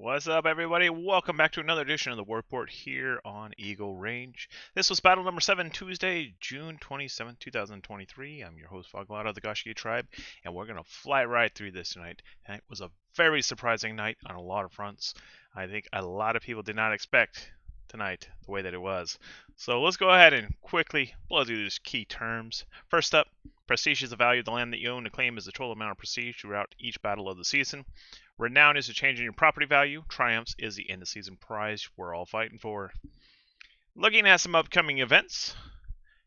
What's up, everybody? Welcome back to another edition of the War Report here on Eagle Range. This was battle number 7, Tuesday, June 27, 2023. I'm your host, Foglada of the Goshki Tribe, and we're going to fly right through this tonight. And it was a very surprising night on a lot of fronts. I think a lot of people did not expect tonight the way that it was. So let's go ahead and quickly blow through these key terms. First up, prestige is the value of the land that you own. The claim is the total amount of prestige throughout each battle of the season. Renown is a change in your property value. Triumphs is the end of season prize we're all fighting for. Looking at some upcoming events,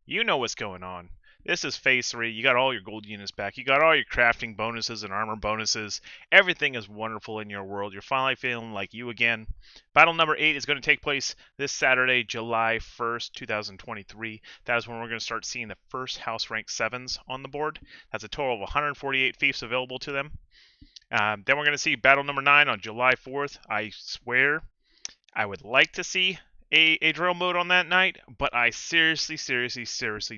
you know what's going on. This is phase 3. You got all your gold units back. You got all your crafting bonuses and armor bonuses. Everything is wonderful in your world. You're finally feeling like you again. Battle number 8 is going to take place this Saturday, July 1st, 2023. That is when we're going to start seeing the first house rank 7s on the board. That's a total of 148 fiefs available to them. Then we're going to see battle number 9 on July 4th. I swear I would like to see a drill mode on that night, but I seriously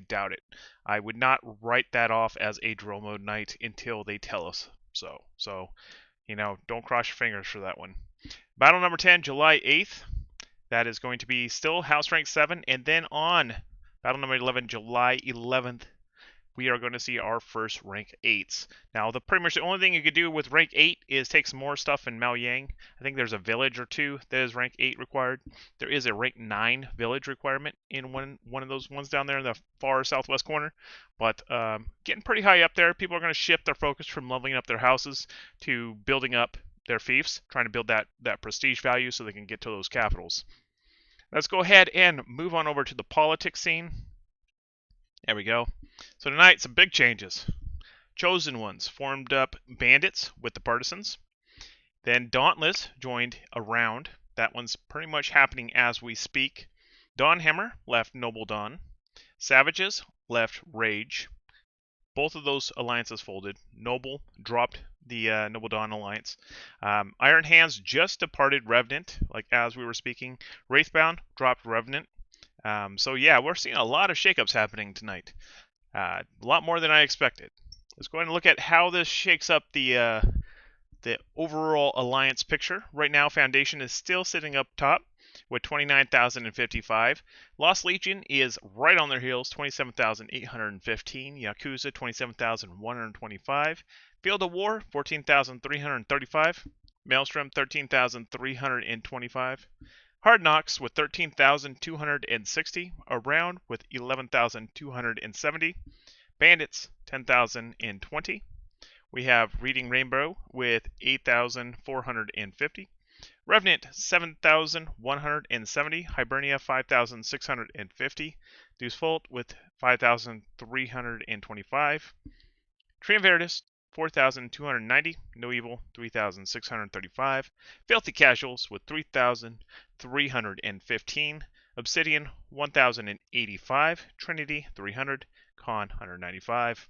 doubt it. I would not write that off as a drill mode night until they tell us so. So, you know, don't cross your fingers for that one. Battle number 10, July 8th. That is going to be still house rank 7. And then on battle number 11, July 11th, we are going to see our first rank 8s. Now, pretty much the only thing you could do with rank 8 is take some more stuff in Maoyang. I think there's a village or two that is rank 8 required. There is a rank 9 village requirement in one of those ones down there in the far southwest corner. But getting pretty high up there, people are going to shift their focus from leveling up their houses to building up their fiefs, trying to build that prestige value so they can get to those capitals. Let's go ahead and move on over to the politics scene. There we go. So tonight, some big changes. Chosen Ones formed up bandits with the partisans. Then Dauntless joined a round. That one's pretty much happening as we speak. Dawnhammer left Noble Dawn. Savages left Rage. Both of those alliances folded. Noble dropped the Noble Dawn alliance. Iron Hands just departed Revenant, like as we were speaking. Wraithbound dropped Revenant. So yeah, we're seeing a lot of shakeups happening tonight. A lot more than I expected. Let's go ahead and look at how this shakes up the overall alliance picture. Right now, Foundation is still sitting up top with 29,055. Lost Legion is right on their heels, 27,815. Yakuza, 27,125. Field of War, 14,335. Maelstrom, 13,325. Hard Knocks with 13,260, Around with 11,270, Bandits 10,020. We have Reading Rainbow with 8,450, Revenant 7,170, Hibernia 5,650, Deuce Volt with 5,325, Triumviratus 4,290, No Evil 3,635, Filthy Casuals with 3,315, Obsidian 1,085, Trinity 300, Con 195.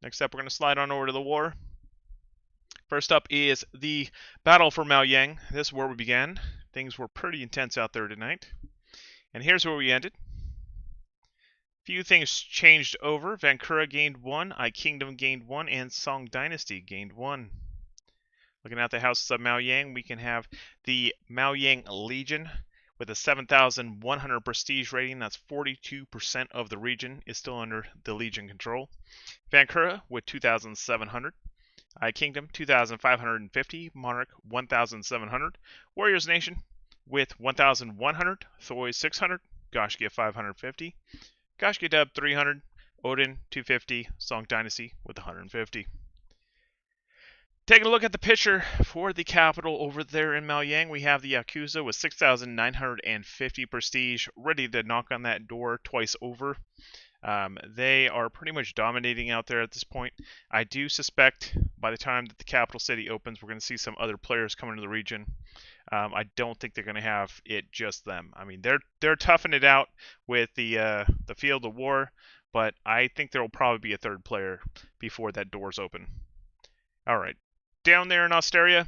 Next up, we're going to slide on over to the war. First up is the battle for Maoyang. This is where we began. Things were pretty intense out there tonight. And here's where we ended. Few things changed over. Vancouver gained 1, I Kingdom gained 1, and Song Dynasty gained 1. Looking at the houses of Maoyang, we can have the Maoyang Legion with a 7,100 prestige rating. That's 42% of the region is still under the Legion control. Vancouver with 2,700. I Kingdom 2,550. Monarch 1,700. Warriors Nation with 1,100. Thoi 600. Goshkia 550. Goshki Dub 300, Odin 250, Song Dynasty with 150. Taking a look at the picture for the capital over there in Maoyang, we have the Yakuza with 6,950 prestige, ready to knock on that door twice over. They are pretty much dominating out there at this point. I do suspect by the time that the capital city opens, we're going to see some other players come into the region. I don't think they're going to have it just them. I mean, they're toughing it out with the Field of War, but I think there will probably be a third player before that door's open. All right, down there in Osteria,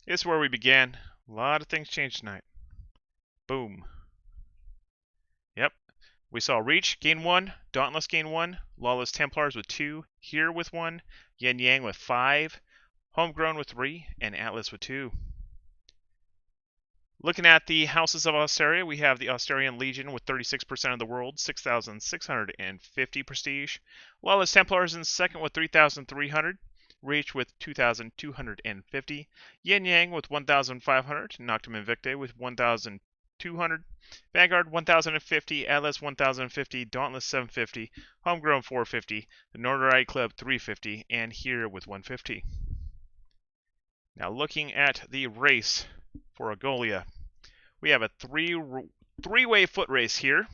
this is where we began. A lot of things changed tonight. Boom. Yep. We saw Reach gain 1, Dauntless gain 1, Lawless Templars with 2, Here with 1, Yin Yang with 5, Homegrown with 3, and Atlas with 2. Looking at the houses of Australia, we have the Australian Legion with 36% of the world, 6,650 prestige. Lawless Templars in second with 3,300. Reach with 2,250. Yin Yang with 1,500. Noctum Invicte with 1,200. Vanguard 1,050. Atlas 1,050. Dauntless 750. Homegrown 450. The Nordic Club 350. And here with 150. Now looking at the race for Agolia. We have a three-way foot race here.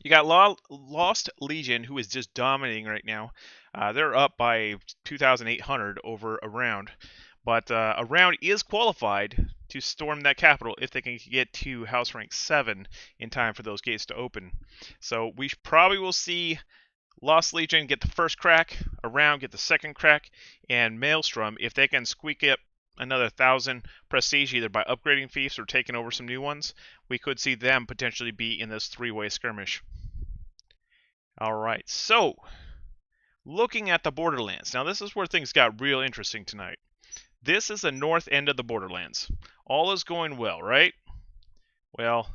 You got Lost Legion, who is just dominating right now. They're up by 2,800 over a round. But a round is qualified to storm that capital if they can get to house rank 7 in time for those gates to open. So we probably will see Lost Legion get the first crack, a round get the second crack, and Maelstrom, if they can squeak up another 1,000 prestige either by upgrading fiefs or taking over some new ones, we could see them potentially be in this three-way skirmish. Alright, so looking at the Borderlands. Now this is where things got real interesting tonight. This is the north end of the Borderlands. All is going well, right? Well,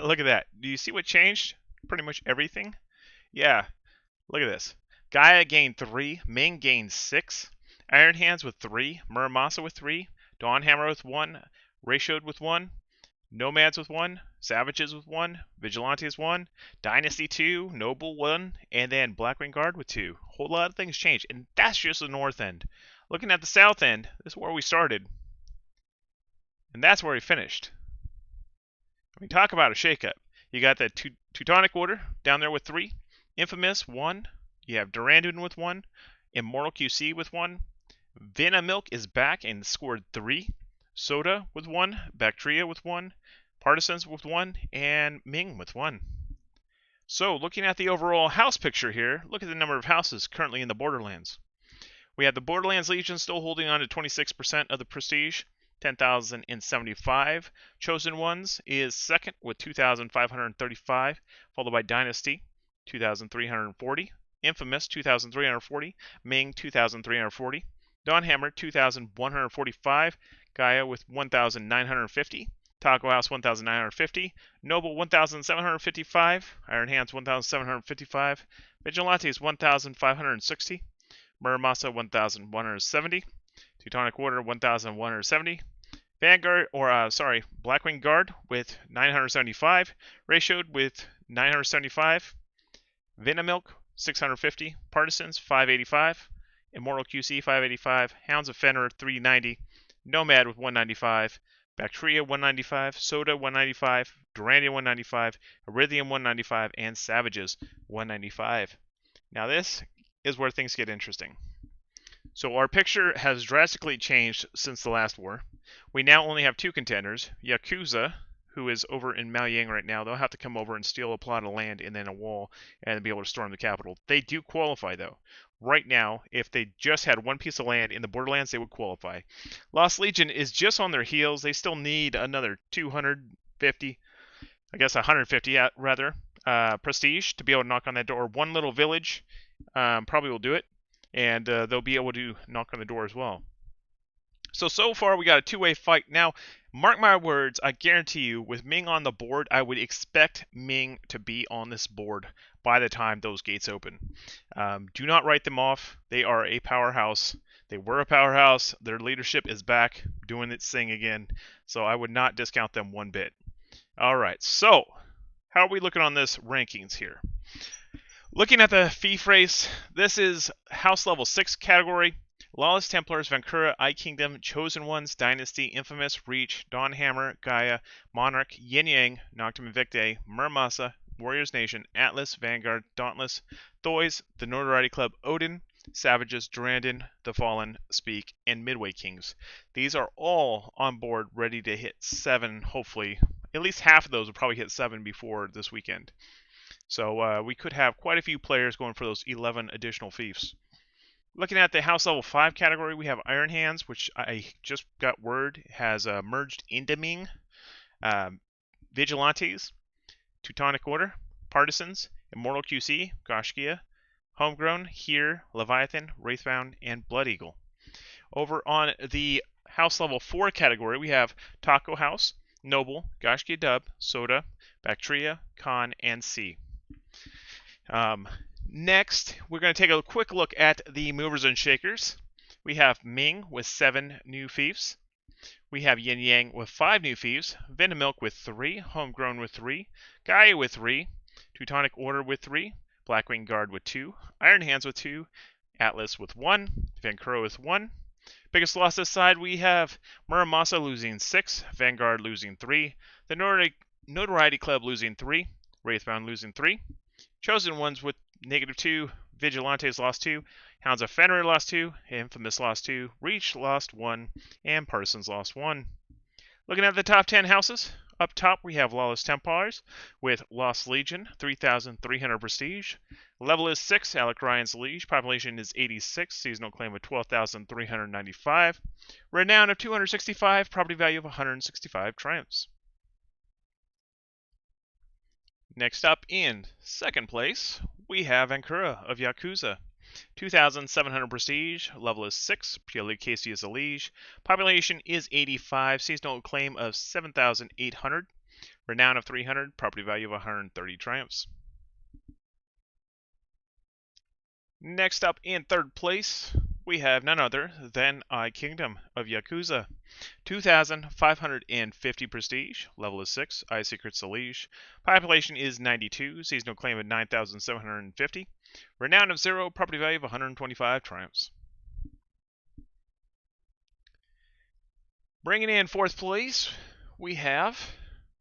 look at that. Do you see what changed? Pretty much everything. Yeah, look at this. Gaia gained 3, Ming gained 6, Iron Hands with 3, Muramasa with 3, Dawnhammer with 1, Ratioed with 1, Nomads with 1, Savages with 1, Vigilantes 1, Dynasty 2, Noble 1, and then Blackwing Guard with 2. A whole lot of things changed, and that's just the north end. Looking at the south end, this is where we started, and that's where we finished. We talk about a shakeup. You got the Teutonic Order down there with 3, Infamous 1, you have Durandon with 1, Immortal QC with 1, Venomilk is back and scored 3, Soda with 1, Bactria with 1, Partisans with 1, and Ming with 1. So, looking at the overall house picture here, look at the number of houses currently in the Borderlands. We have the Borderlands Legion still holding on to 26% of the prestige, 10,075. Chosen Ones is second with 2,535, followed by Dynasty, 2,340. Infamous, 2,340. Ming, 2,340. Dawnhammer, 2,145. Gaia with 1,950. Taco House, 1,950. Noble, 1,755. Iron Hands, 1,755. Vigilantes, 1,560. Muramasa, 1,170. Teutonic Order, 1,170. Vanguard, Blackwing Guard with 975. Ratioed with 975. Venomilk, 650. Partisans, 585. Immortal QC, 585. Hounds of Fenrir, 390. Nomad with 195. Bactria, 195. Soda, 195. Durandon, 195. Erythium, 195. And Savages, 195. Now this is where things get interesting. So our picture has drastically changed since the last war. We now only have 2 contenders. Yakuza, who is over in Maoyang right now, they'll have to come over and steal a plot of land and then a wall and be able to storm the capital. They do qualify, though. Right now, if they just had 1 piece of land in the Borderlands, they would qualify. Lost Legion is just on their heels. They still need another 250, I guess 150 rather, prestige to be able to knock on that door. 1 little village probably will do it, and they'll be able to knock on the door as well. So far we got a 2-way fight. Now, mark my words, I guarantee you, with Ming on the board, I would expect Ming to be on this board by the time those gates open. Do not write them off. They are a powerhouse. They were a powerhouse. Their leadership is back, doing its thing again. So I would not discount them one bit. Alright, so how are we looking on this rankings here? Looking at the fief race, this is house level 6 category. Lawless Templars, Vancouver, Eye Kingdom, Chosen Ones, Dynasty, Infamous, Reach, Dawnhammer, Gaia, Monarch, Yin Yang, Noctum Invicte, Muramasa, Warriors Nation, Atlas, Vanguard, Dauntless, Thoys, the Notoriety Club, Odin, Savages, Durandon, The Fallen, Speak, and Midway Kings. These are all on board ready to hit 7, hopefully. At least half of those will probably hit 7 before this weekend. So we could have quite a few players going for those 11 additional fiefs. Looking at the House Level 5 category, we have Iron Hands, which I just got word has merged into Ming. Vigilantes, Teutonic Order, Partisans, Immortal QC, Goshkia, Homegrown, Here, Leviathan, Wraithbound, and Blood Eagle. Over on the House Level 4 category, we have Taco House, Noble, Gashki Dub, Soda, Bactria, Con, and C. Next, we're going to take a quick look at the movers and shakers. We have Ming with 7 new fiefs. We have Yin Yang with 5 new fiefs, Venomilk with 3, Homegrown with 3, Gaia with 3, Teutonic Order with 3, Blackwing Guard with 2, Iron Hands with 2, Atlas with 1, Vancouver with 1. Biggest loss this side, we have Muramasa losing 6, Vanguard losing 3, the Notoriety Club losing 3, Wraithbound losing 3, Chosen Ones with -2, Vigilantes lost 2, Hounds of Fenrir lost 2, Infamous lost 2, Reach lost 1, and Partisans lost 1. Looking at the top 10 houses, up top we have Lawless Templars with Lost Legion, 3,300 prestige. Level is 6, Alec Ryan's Liege. Population is 86, seasonal claim of 12,395. Renown of 265, property value of 165 triumphs. Next up in second place, we have Ankura of Yakuza. 2,700 prestige, level is 6, purely Casey is a liege. Population is 85, seasonal claim of 7,800. Renown of 300, property value of 130 triumphs. Next up in third place, we have none other than I Kingdom of Yakuza. 2,550 prestige, level is 6, I Secrets a liege. Population is 92, seasonal claim of 9,750. Renown of 0, property value of 125 triumphs. Bringing in fourth place, we have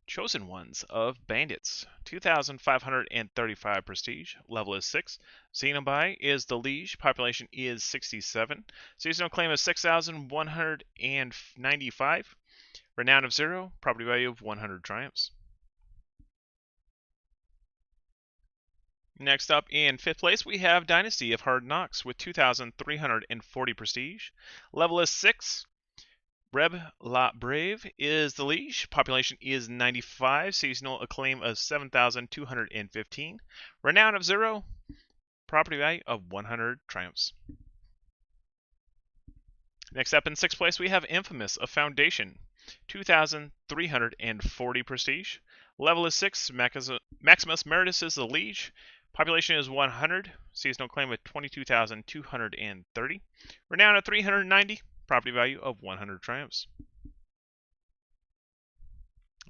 Chosen Ones of Bandits. 2,535 prestige, level is 6. Xenobi is the liege, population is 67. Seasonal claim of 6,195. Renown of 0, property value of 100 triumphs. Next up in fifth place, we have Dynasty of Hard Knocks with 2,340 prestige. Level is 6. Reb La Brave is the liege. Population is 95. Seasonal acclaim of 7,215. Renown of 0. Property value of 100 triumphs. Next up in sixth place, we have Infamous of Foundation. 2,340 prestige. Level is 6. Maximus Meritus is the liege. Population is 100. Seasonal claim of 22,230. Renown of 390. Property value of 100 triumphs.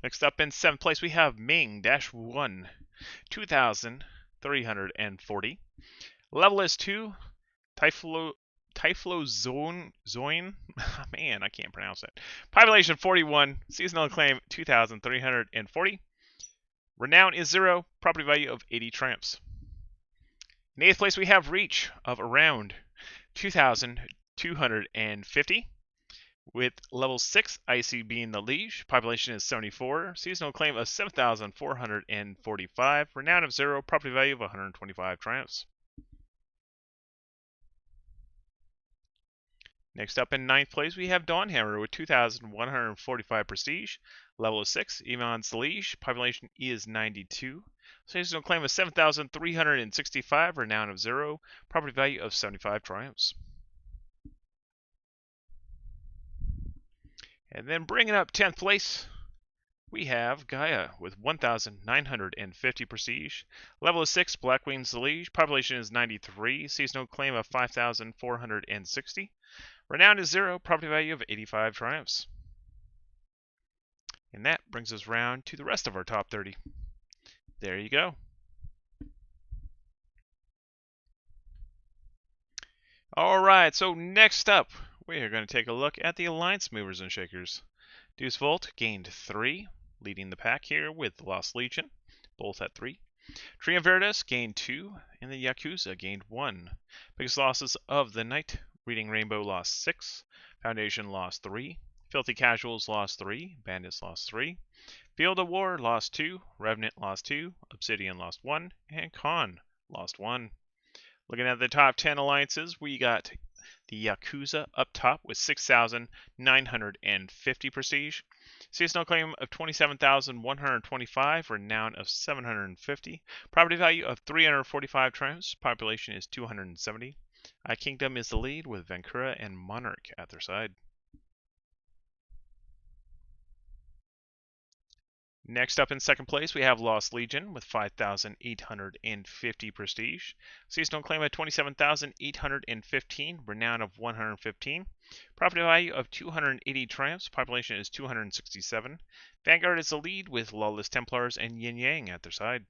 Next up in seventh place, we have Ming-1. 2,340. Level is 2. Typhlozoin. Man, I can't pronounce that. Population 41. Seasonal claim 2,340. Renown is 0. Property value of 80 triumphs. In eighth place, we have Reach of around 2,250. With level 6, Icy being the liege. Population is 74. Seasonal claim of 7,445. Renown of 0. Property value of 125 triumphs. Next up in ninth place, we have Dawnhammer with 2,145 prestige. Level is 6. Iman's liege. Population is 92. Seasonal claim of 7,365. Renown of 0. Property value of 75 triumphs. And then bringing up 10th place, we have Gaia with 1,950 prestige. Level is 6, Blackwing's the liege. Population is 93. Seasonal claim of 5,460. Renown is 0. Property value of 85 triumphs. And that brings us round to the rest of our top 30. There you go. Alright, so next up, we are going to take a look at the Alliance Movers and Shakers. Deuce Volt gained 3, leading the pack here with Lost Legion, both at 3. Triumviratus gained 2, and the Yakuza gained 1. Biggest losses of the night, Reading Rainbow lost 6, Foundation lost 3, Filthy Casuals lost 3, Bandits lost 3, Field of War lost 2, Revenant lost 2, Obsidian lost 1, and Con lost 1. Looking at the top 10 alliances, we got the Yakuza up top with 6,950 prestige. Seasonal claim of 27,125. Renown of 750. Property value of 345 triumphs. Population is 270. I Kingdom is the lead with Vancouver and Monarch at their side. Next up in second place, we have Lost Legion with 5,850 prestige. Seasonal claim of 27,815, renown of 115. Property value of 280 triumphs, population is 267. Vanguard is the lead with Lawless Templars and Yin Yang at their side.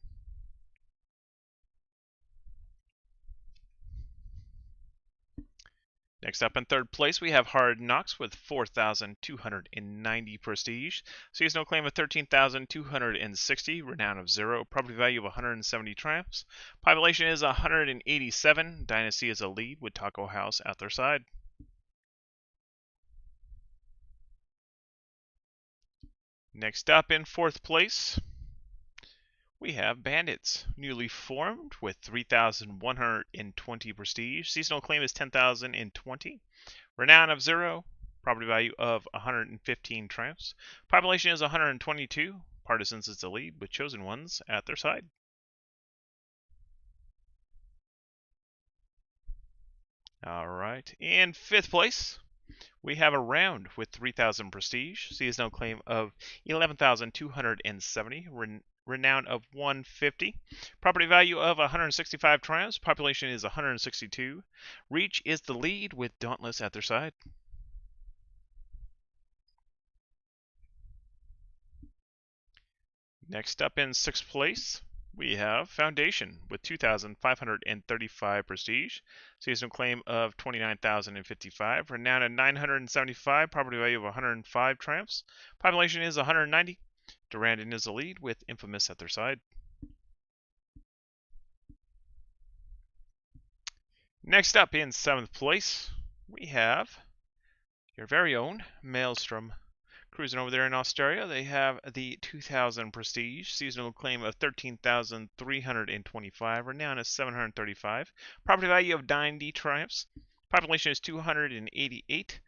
Next up in third place, we have Hard Knocks with 4,290 prestige. Seasonal claim of 13,260, renown of 0, property value of 170 triumphs. Population is 187. Dynasty is a lead with Taco House at their side. Next up in fourth place, we have Bandits, newly formed with 3,120 prestige. Seasonal claim is 10,020. Renown of 0. Property value of 115 triumphs. Population is 122. Partisans is the lead with Chosen Ones at their side. Alright, in fifth place, we have a round with 3,000 prestige. Seasonal claim of 11,270. Renown of 150. Property value of 165 triumphs. Population is 162. Reach is the lead with Dauntless at their side. Next up in sixth place, we have Foundation with 2,535 prestige. Seasonal claim of 29,055. Renown of 975. Property value of 105 triumphs. Population is 190. Durandon is the lead with Infamous at their side. Next up in seventh place, we have your very own Maelstrom. Cruising over there in Australia, they have the 2,000 prestige, seasonal claim of 13,325, renown is 735, property value of 90 triumphs, population is 288.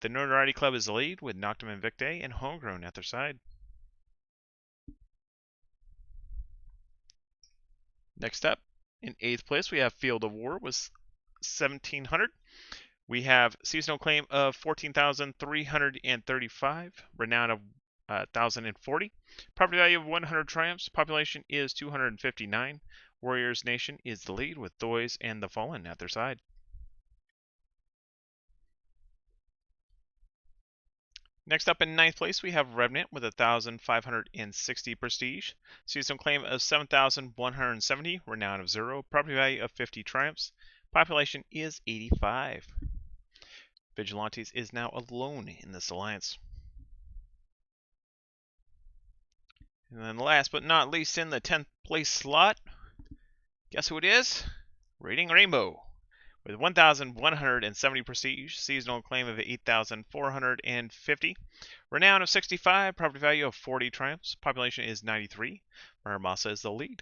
The Notoriety Club is the lead with Noctum Invicte and Homegrown at their side. Next up, in eighth place, we have Field of War with 1,700. We have seasonal claim of 14,335, renown of 1,040, property value of 100 triumphs, population is 259. Warriors Nation is the lead with Thoys and the Fallen at their side. Next up in ninth place, we have Revenant with 1,560 prestige, seasonal claim of 7,170, renown of 0, property value of 50 triumphs, population is 85. Vigilantes is now alone in this alliance. And then last but not least in the 10th place slot, guess who it is? Radiant Rainbow with 1,170 prestige, seasonal claim of 8,450, renown of 65, property value of 40 triumphs, population is 93. Muramasa is the lead.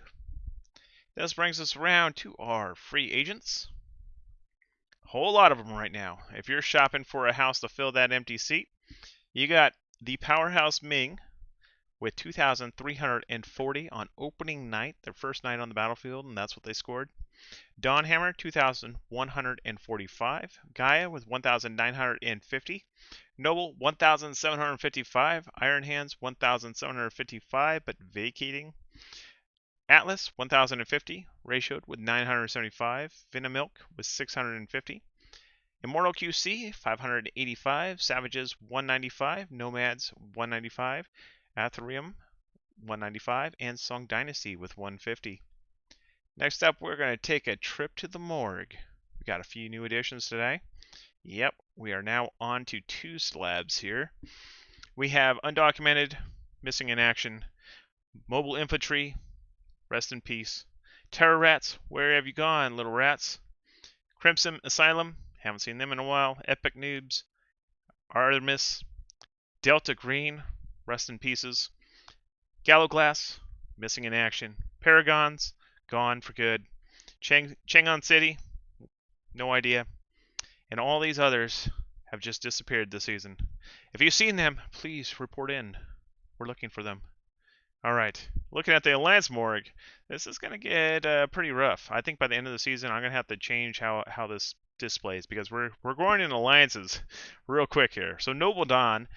This brings us around to our free agents. Whole lot of them right now. If you're shopping for a house to fill that empty seat, you got the Powerhouse Ming with 2,340 on opening night, their first night on the battlefield, and that's what they scored. Dawnhammer 2,145, Gaia with 1,950, Noble 1,755, Iron Hands 1,755 but vacating. Atlas 1,050, Ratioed with 975, Venomilk with 650, Immortal QC 585, Savages 195, Nomads 195, Aetherium 195, and Song Dynasty with 150. Next up, we're going to take a trip to the morgue. We got a few new additions today. Yep, we are now on to 2 slabs here. We have Undocumented, Missing in Action, Mobile Infantry, Rest in peace. Terror Rats, where have you gone, little rats? Crimson Asylum, haven't seen them in a while. Epic Noobs, Artemis, Delta Green, rest in pieces. Gallowglass, missing in action. Paragons, gone for good. Chang'an City, no idea. And all these others have just disappeared this season. If you've seen them, please report in. We're looking for them. Alright, looking at the Alliance Morgue, this is going to get pretty rough. I think by the end of the season, I'm going to have to change how this displays, because we're going in alliances real quick here. So Noble Dawn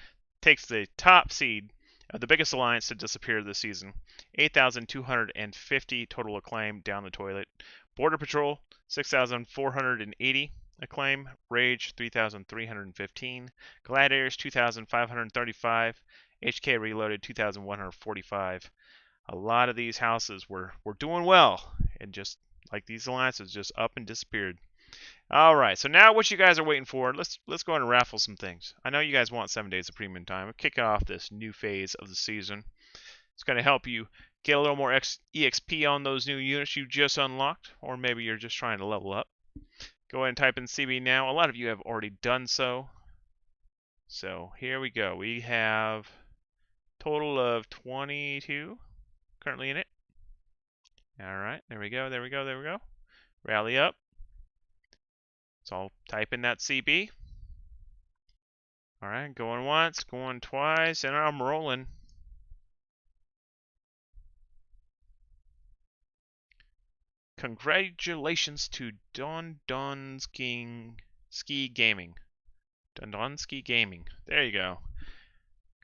takes the top seed The biggest alliance to disappear this season. 8,250 total acclaim down the toilet. Border Patrol, 6,480 acclaim. Rage, 3,315. Gladiators, 2,535. HK Reloaded, 2,145. A lot of these houses were doing well, and just like these alliances just up and disappeared. All right, so now what you guys are waiting for, let's go ahead and raffle some things. I know you guys want 7 days of premium time. We're kicking off this new phase of the season. It's going to help you get a little more EXP on those new units you just unlocked, or maybe you're just trying to level up. Go ahead and type in CB now. A lot of you have already done so. So here we go. We have a total of 22 currently in it. All right, there we go, there we go, there we go. Rally up. So I'll type in that CB. All right, going once, going twice, and I'm rolling. Congratulations to Ski Gaming. Ski Gaming. There you go.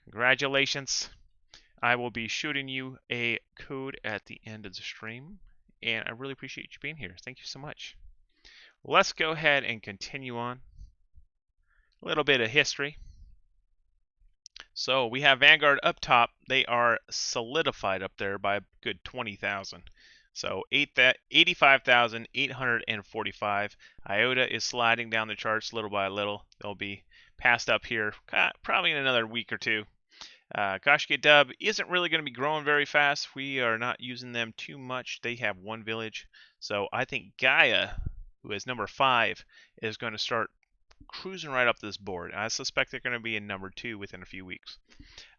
Congratulations. I will be shooting you a code at the end of the stream, and I really appreciate you being here. Thank you so much. Let's go ahead and continue on. A little bit of history. So we have Vanguard up top. They are solidified up there by a good 20,000. So 85,845. Iota is sliding down the charts little by little. They'll be passed up here probably in another week or two. Koshki Dub isn't really going to be growing very fast. We are not using them too much. They have one village. So I think Gaia, who is number 5, is going to start cruising right up this board. I suspect they're going to be in number 2 within a few weeks.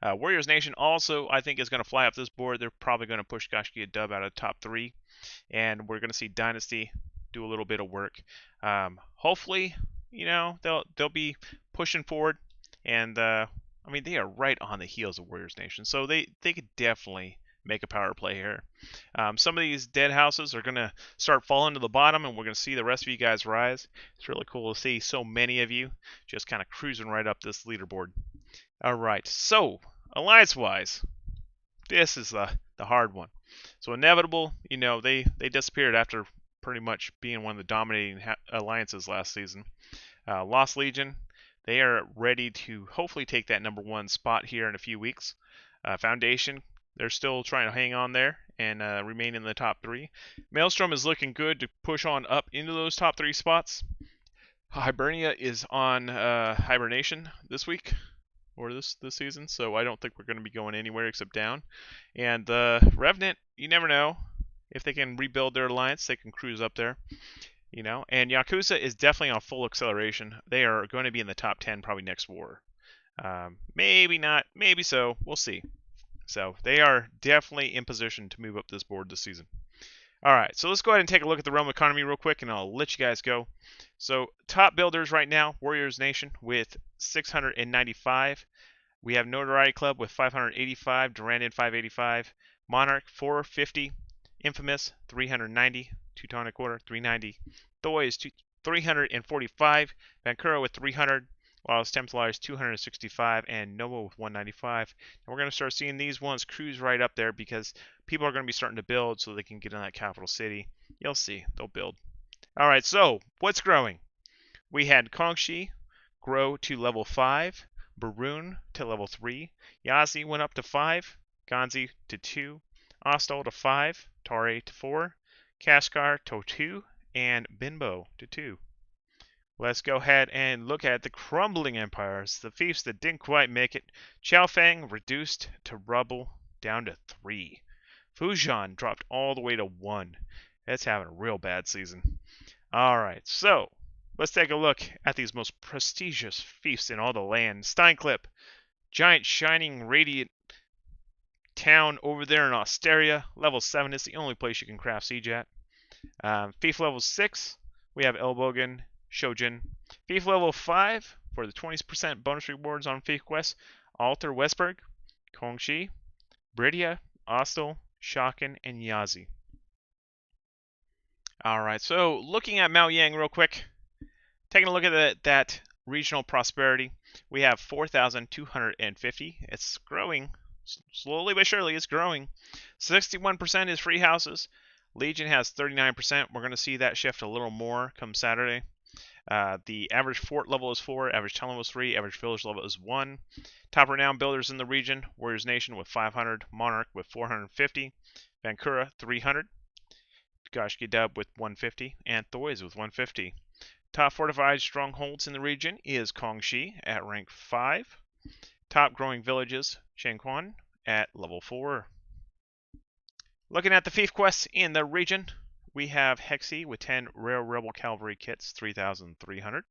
Warriors Nation also, I think, is going to fly up this board. They're probably going to push Koshki Dub out of top 3. And we're going to see Dynasty do a little bit of work. Hopefully, you know, they'll be pushing forward. And, I mean, they are right on the heels of Warriors Nation. So they could definitely make a power play here. Some of these dead houses are going to start falling to the bottom, and we're going to see the rest of you guys rise. It's really cool to see so many of you just kind of cruising right up this leaderboard. All right, so alliance-wise, this is the hard one. So Inevitable, you know, they disappeared after pretty much being one of the dominating alliances last season. Lost Legion, they are ready to hopefully take that number 1 spot here in a few weeks. Foundation, they're still trying to hang on there and remain in the top 3. Maelstrom is looking good to push on up into those top 3 spots. Hibernia is on hibernation this week, or this season, so I don't think we're going to be going anywhere except down. And Revenant, you never know. If they can rebuild their alliance, they can cruise up there. You know, and Yakuza is definitely on full acceleration. They are going to be in the top 10 probably next war. Maybe not, maybe so. We'll see. So they are definitely in position to move up this board this season. All right, so let's go ahead and take a look at the realm economy real quick, and I'll let you guys go. So top builders right now, Warriors Nation with 695. We have Notoriety Club with 585, Durandon 585, Monarch 450, Infamous 390, Teutonic Order 390, Thoy 345, Vancouver with 300, while Templars 265, and Nova with 195. And we're going to start seeing these ones cruise right up there because people are going to be starting to build so they can get in that capital city. You'll see, they'll build. All right, so what's growing? We had Kongshi grow to level 5, Barun to level 3, Yazi went up to 5, Ganzi to 2, Ostal to 5, Tare to 4, Kashgar to 2, and Binbo to 2. Let's go ahead and look at the crumbling empires, the fiefs that didn't quite make it. Qiaofeng reduced to rubble down to 3. Fujian dropped all the way to 1. It's having a real bad season. Alright, so let's take a look at these most prestigious fiefs in all the land. Steinklipp, giant shining radiant town over there in Osteria. Level 7 is the only place you can craft siege at. Fief level 6, we have Elbogen, Shojin. Fief level 5 for the 20% bonus rewards on Fief quests. Alter Westberg, Kongshi, Bridia, Ostal, Shaken, and Yazi. Alright, so looking at Maoyang real quick, taking a look at that regional prosperity, we have 4,250. It's growing Slowly but surely, it's growing. 61% is free houses. Legion has 39%. We're going to see that shift a little more come Saturday. The average fort level is 4, average town level is 3, average village level is 1. Top renowned builders in the region: Warriors Nation with 500, Monarch with 450, Vancouver 300, Gashki Dub with 150, and Thoys with 150. Top fortified strongholds in the region is Kongshi at rank 5. Top growing villages: Shangquan at level 4. Looking at the fief quests in the region, we have Hexy with 10 rare rebel cavalry kits, 3,300.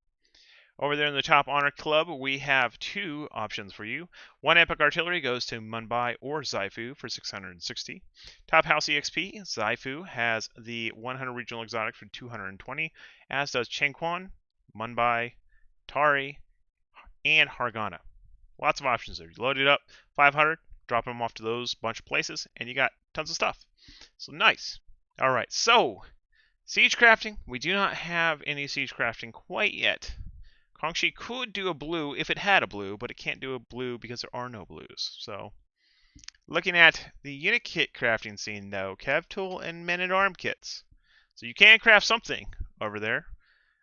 Over there in the top honor club, we have 2 options for you. 1 epic artillery goes to Mumbai or Zaifu for 660. Top house EXP, Zaifu has the 100 regional exotic for 220, as does Chengquan, Mumbai, Tari, and Hargana. Lots of options there. You load it up, 500, drop them off to those bunch of places, and you got tons of stuff. So nice. All right, so siege crafting. We do not have any siege crafting quite yet. Kongshi could do a blue if it had a blue, but it can't do a blue because there are no blues. So, looking at the unit kit crafting scene though, Cav Tool and Men-at-Arm kits. So you can craft something over there.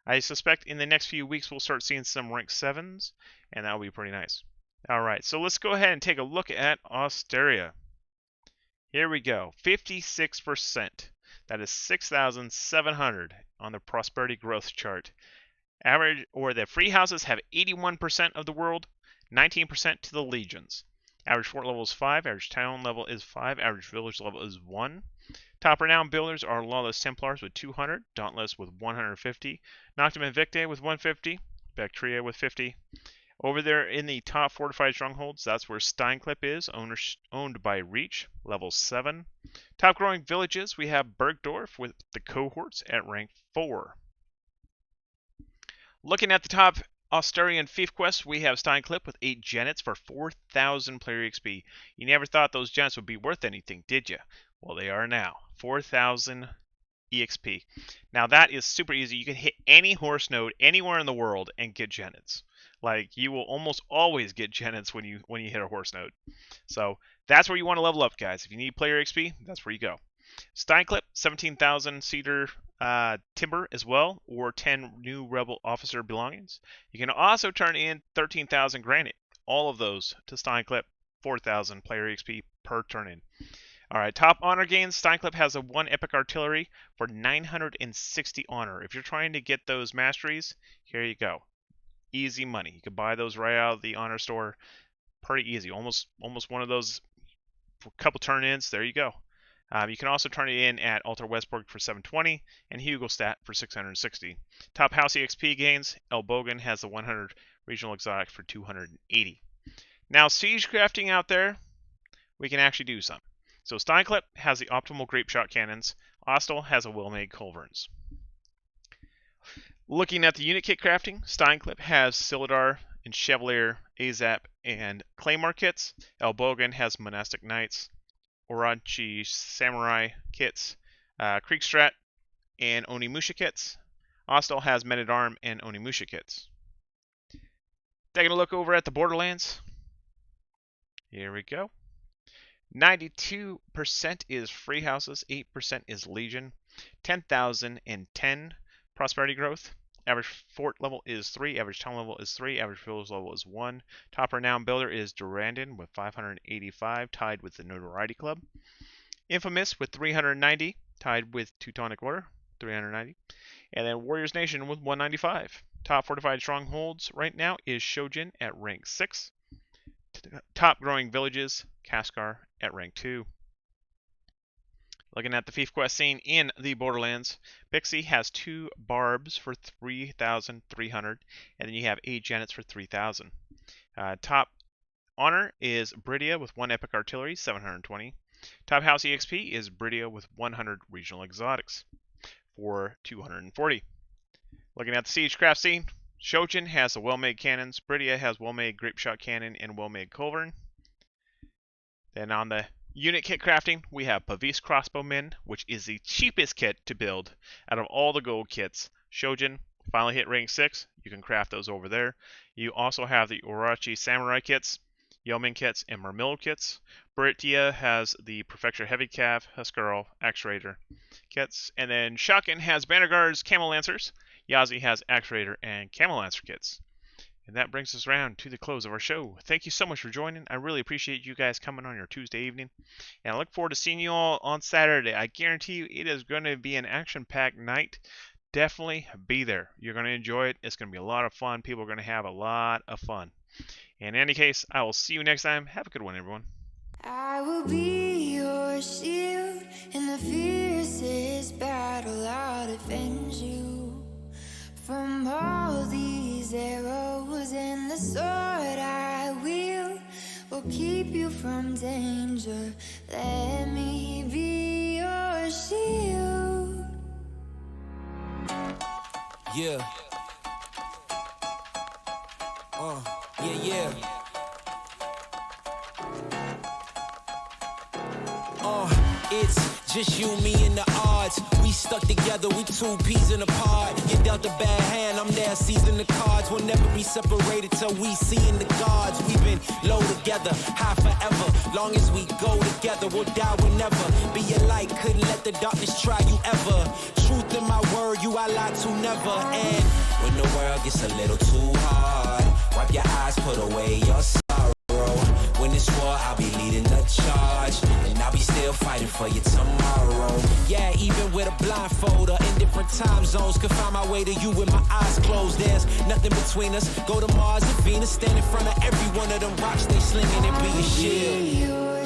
I suspect in the next few weeks we'll start seeing some rank 7s, and that'll be pretty nice. Alright, so let's go ahead and take a look at Osteria. Here we go, 56%. That is 6,700 on the prosperity growth chart. Average, or the free houses have 81% of the world, 19% to the legions. Average fort level is 5, average town level is 5, average village level is 1. Top renowned builders are Lawless Templars with 200, Dauntless with 150, Noctum Invicte with 150, Bactria with 50. Over there in the top fortified strongholds, that's where Steinklipp is, owned by Reach, level 7. Top growing villages, we have Bergdorf with the cohorts at rank 4. Looking at the top Austerian fief quests, we have Steinklipp with 8 genets for 4,000 player XP. You never thought those genets would be worth anything, did you? Well, they are now. 4,000 EXP. Now that is super easy. You can hit any horse node anywhere in the world and get genets. Like, you will almost always get genets when you hit a horse node. So that's where you want to level up, guys. If you need player XP, that's where you go. Steinklipp, 17,000 cedar timber as well, or 10 new rebel officer belongings. You can also turn in 13,000 granite. All of those to Steinklipp, 4,000 player XP per turn in. Alright, top honor gains. Steinklipp has a 1 epic artillery for 960 honor. If you're trying to get those masteries, here you go. Easy money. You can buy those right out of the honor store. Pretty easy. Almost one of those for a couple turn-ins. There you go. You can also turn it in at Altar Westborg for 720 and Hugelstat for 660. Top house EXP gains. Elbogen has the 100 regional exotic for 280. Now, siege crafting out there, we can actually do some. So Steinklipp has the optimal grape shot cannons. Ostel has a well-made culverins. Looking at the unit kit crafting, Steinklipp has Silidar and Chevalier, Azap, and Claymore kits. Elbogen has Monastic Knights, Orochi Samurai kits, Kriegstrat, and Onimusha kits. Ostel has Men-at-Arm and Onimusha kits. Taking a look over at the Borderlands. Here we go. 92% is free houses, 8% is Legion, 10,010 prosperity growth. Average fort level is 3, average town level is 3, average village level is 1. Top renowned builder is Durandon with 585, tied with the Notoriety Club. Infamous with 390, tied with Teutonic Order, 390. And then Warriors Nation with 195. Top fortified strongholds right now is Shojin at rank 6. Top growing villages, Kaskar at rank 2. Looking at the fief quest scene in the Borderlands, Pixie has 2 barbs for 3,300, and then you have 8 genets for 3,000. Top honor is Bridia with 1 epic artillery, 720. Top house EXP is Bridia with 100 regional exotics for 240. Looking at the siegecraft scene, Shojin has the well-made cannons, Bridia has well-made grape shot cannon and well-made culverin. Then on the unit kit crafting, we have Pavis crossbowmen, which is the cheapest kit to build out of all the gold kits. Shojin finally hit rank 6. You can craft those over there. You also have the Orochi Samurai kits. Yeoman kits, and Mermillo kits. Baritia has the Prefecture Heavy Cav, Huskarl, Axe Raider kits. And then Shotgun has Banner Guards, Camel Lancers. Yazi has Axe Raider and Camel Lancer kits. And that brings us around to the close of our show. Thank you so much for joining. I really appreciate you guys coming on your Tuesday evening. And I look forward to seeing you all on Saturday. I guarantee you it is going to be an action-packed night. Definitely be there. You're going to enjoy it. It's going to be a lot of fun. People are going to have a lot of fun. In any case, I will see you next time. Have a good one, everyone. I will be your shield in the fiercest battle. I'll defend you from all these arrows, and the sword I wield will keep you from danger. Let me be your shield. Yeah. Yeah. It's just you, me, and the odds. We stuck together, we two peas in a pod. You dealt a bad hand, I'm there seizing the cards. We'll never be separated till we see in the gods. We've been low together, high forever. Long as we go together, we'll die whenever. Be a light, couldn't let the darkness try you ever. Truth in my word, you I lie to never. And when the world gets a little too hard, wipe your eyes, put away your sorrow. When it's war, I'll be leading the charge, and I'll be still fighting for you tomorrow. Yeah, even with a blindfold or in different time zones, could find my way to you with my eyes closed. There's nothing between us. Go to Mars and Venus, stand in front of every one of them rocks they slinging and be a shield.